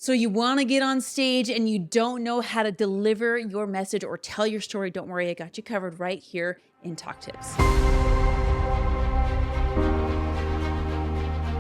So you want to get on stage and you don't know how to deliver your message or tell your story. Don't worry, I got you covered right here in Talk Tips.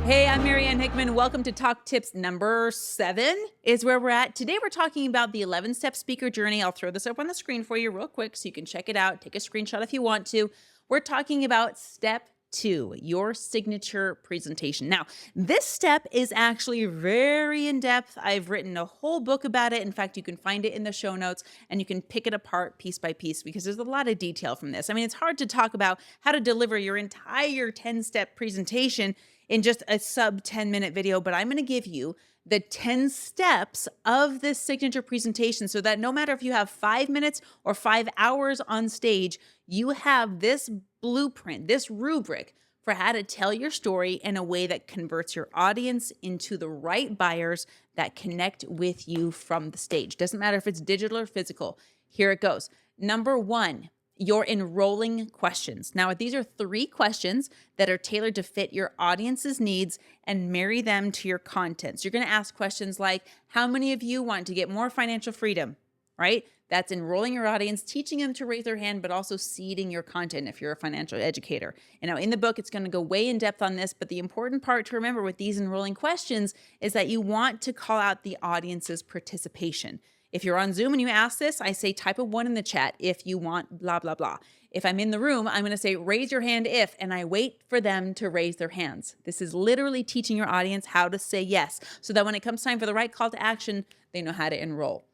Hey, I'm Marianne Hickman. Welcome to Talk Tips number 7 is where we're at. Today we're talking about the 11-step speaker journey. I'll throw this up on the screen for you real quick so you can check it out. Take a screenshot if you want to. We're talking about step 2, your signature presentation. Now, this step is actually very in-depth. I've written a whole book about it. In fact, you can find it in the show notes and you can pick it apart piece by piece because there's a lot of detail from this. I mean, it's hard to talk about how to deliver your entire 10-step presentation in just a sub 10-minute video, but I'm going to give you the 10 steps of this signature presentation so that no matter if you have 5 minutes or 5 hours on stage, you have this blueprint, this rubric for how to tell your story in a way that converts your audience into the right buyers that connect with you from the stage. Doesn't matter if it's digital or physical. Here it goes. Number 1, your enrolling questions. Now, these are 3 questions that are tailored to fit your audience's needs and marry them to your content. So you're going to ask questions like, how many of you want to get more financial freedom, right? That's enrolling your audience, teaching them to raise their hand, but also seeding your content if you're a financial educator. And now in the book, it's going to go way in depth on this, but the important part to remember with these enrolling questions is that you want to call out the audience's participation. If you're on Zoom and you ask this, I say type a 1 in the chat if you want blah, blah, blah. If I'm in the room, I'm going to say raise your hand if, and I wait for them to raise their hands. This is literally teaching your audience how to say yes so that when it comes time for the right call to action, they know how to enroll.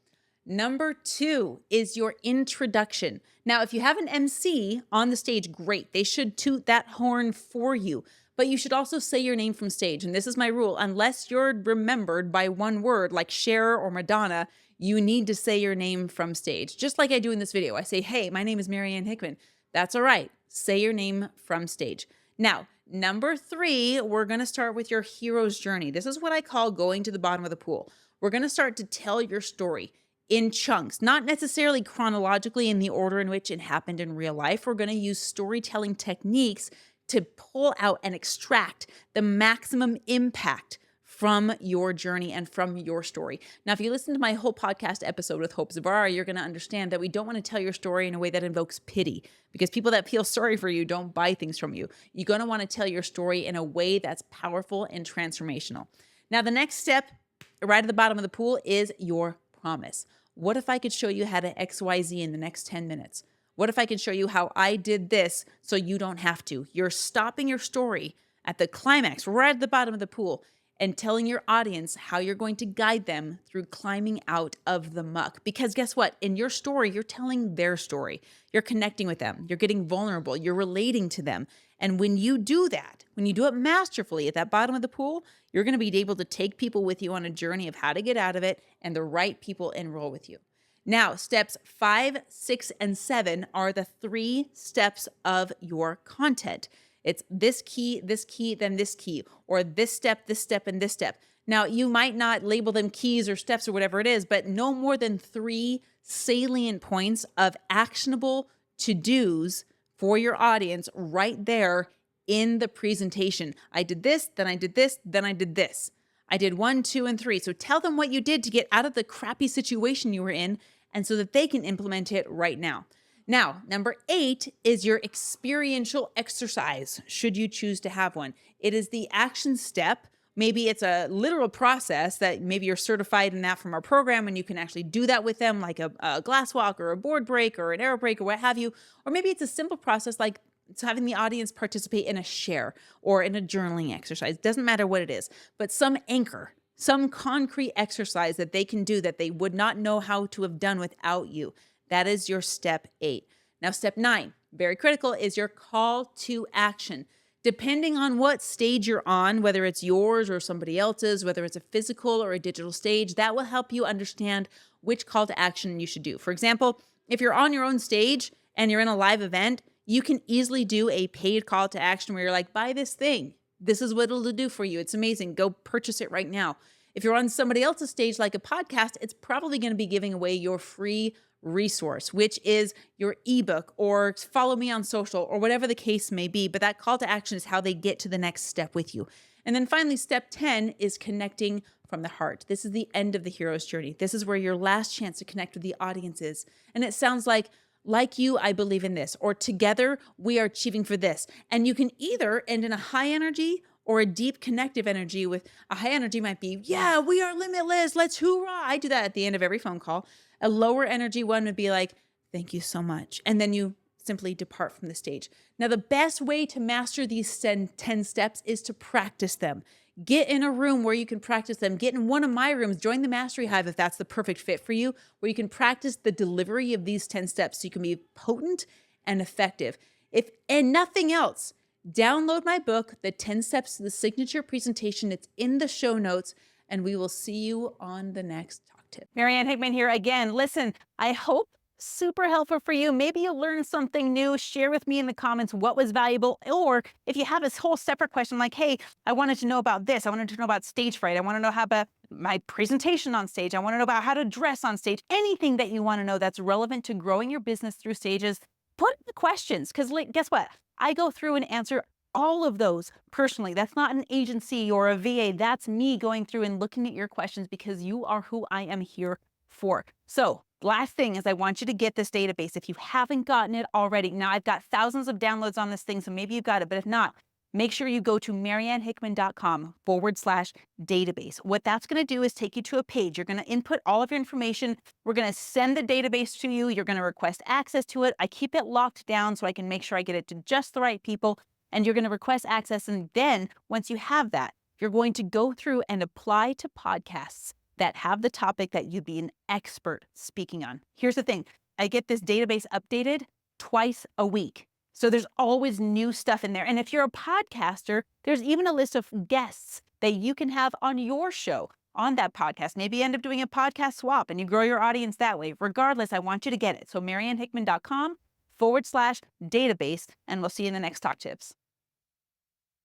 Number 2 is your introduction. Now, if you have an MC on the stage, great. They should toot that horn for you. But you should also say your name from stage. And this is my rule. Unless you're remembered by one word like Cher or Madonna, you need to say your name from stage. Just like I do in this video. I say, hey, my name is Marianne Hickman. That's all right. Say your name from stage. Now, number 3, we're going to start with your hero's journey. This is what I call going to the bottom of the pool. We're going to start to tell your story in chunks, not necessarily chronologically in the order in which it happened in real life. We're going to use storytelling techniques to pull out and extract the maximum impact from your journey and from your story. Now, if you listen to my whole podcast episode with Hope Zavara, you're going to understand that we don't want to tell your story in a way that invokes pity, because people that feel sorry for you don't buy things from you. You're going to want to tell your story in a way that's powerful and transformational. Now, the next step right at the bottom of the pool is your promise. What if I could show you how to XYZ in the next 10 minutes? What if I can show you how I did this so you don't have to? You're stopping your story at the climax, right at the bottom of the pool, and telling your audience how you're going to guide them through climbing out of the muck. Because guess what? In your story, you're telling their story. You're connecting with them. You're getting vulnerable. You're relating to them. And when you do that, when you do it masterfully at that bottom of the pool, you're going to be able to take people with you on a journey of how to get out of it, and the right people enroll with you. Now, steps 5, 6, and 7 are the 3 steps of your content. It's this key, then this key, or this step, and this step. Now, you might not label them keys or steps or whatever it is, but no more than 3 salient points of actionable to-dos for your audience right there in the presentation. I did this, then I did this, then I did this. I did 1, 2, and 3. So tell them what you did to get out of the crappy situation you were in, and so that they can implement it right now. Now, number 8 is your experiential exercise, should you choose to have one. It is the action step. Maybe it's a literal process that maybe you're certified in that from our program and you can actually do that with them, like a glass walk or a board break or an arrow break or what have you. Or maybe it's a simple process like it's having the audience participate in a share or in a journaling exercise. Doesn't matter what it is, but some anchor, some concrete exercise that they can do that they would not know how to have done without you. That is your step 8. Now, step 9, very critical, is your call to action. Depending on what stage you're on, whether it's yours or somebody else's, whether it's a physical or a digital stage, that will help you understand which call to action you should do. For example, if you're on your own stage and you're in a live event, you can easily do a paid call to action where you're like, buy this thing. This is what it'll do for you. It's amazing. Go purchase it right now. If you're on somebody else's stage like a podcast, it's probably going to be giving away your free resource, which is your ebook or follow me on social or whatever the case may be. But that call to action is how they get to the next step with you. And then finally, step 10 is connecting from the heart. This is the end of the hero's journey. This is where your last chance to connect with the audience is. And it sounds like you, I believe in this, or together we are achieving for this. And you can either end in a high energy or a deep connective energy. With a high energy might be, yeah, we are limitless. Let's hoorah. I do that at the end of every phone call. A lower energy one would be like, thank you so much. And then you simply depart from the stage. Now, the best way to master these 10 steps is to practice them. Get in a room where you can practice them. Get in one of my rooms. Join the Mastery Hive if that's the perfect fit for you, where you can practice the delivery of these 10 steps so you can be potent and effective. And nothing else, download my book, The 10 Steps to the Signature Presentation. It's in the show notes, and we will see you on the next Talk Tip. Marianne Hickman here again. Listen, I hope super helpful for you. Maybe you learned something new. Share with me in the comments what was valuable. Or if you have this whole separate question like, hey, I wanted to know about this. I wanted to know about stage fright. I want to know how about my presentation on stage. I want to know about how to dress on stage. Anything that you want to know that's relevant to growing your business through stages, put the questions. Because guess what? I go through and answer all of those personally. That's not an agency or a VA. That's me going through and looking at your questions because you are who I am here for. So last thing is I want you to get this database. If you haven't gotten it already, now I've got thousands of downloads on this thing, so maybe you've got it, but if not, make sure you go to mariannehickman.com/database. What that's going to do is take you to a page. You're going to input all of your information. We're going to send the database to you. You're going to request access to it. I keep it locked down so I can make sure I get it to just the right people. And you're going to request access. And then once you have that, you're going to go through and apply to podcasts that have the topic that you'd be an expert speaking on. Here's the thing. I get this database updated twice a week. So there's always new stuff in there. And if you're a podcaster, there's even a list of guests that you can have on your show on that podcast. Maybe you end up doing a podcast swap and you grow your audience that way. Regardless, I want you to get it. So mariannehickman.com/database, and we'll see you in the next Talk Tips.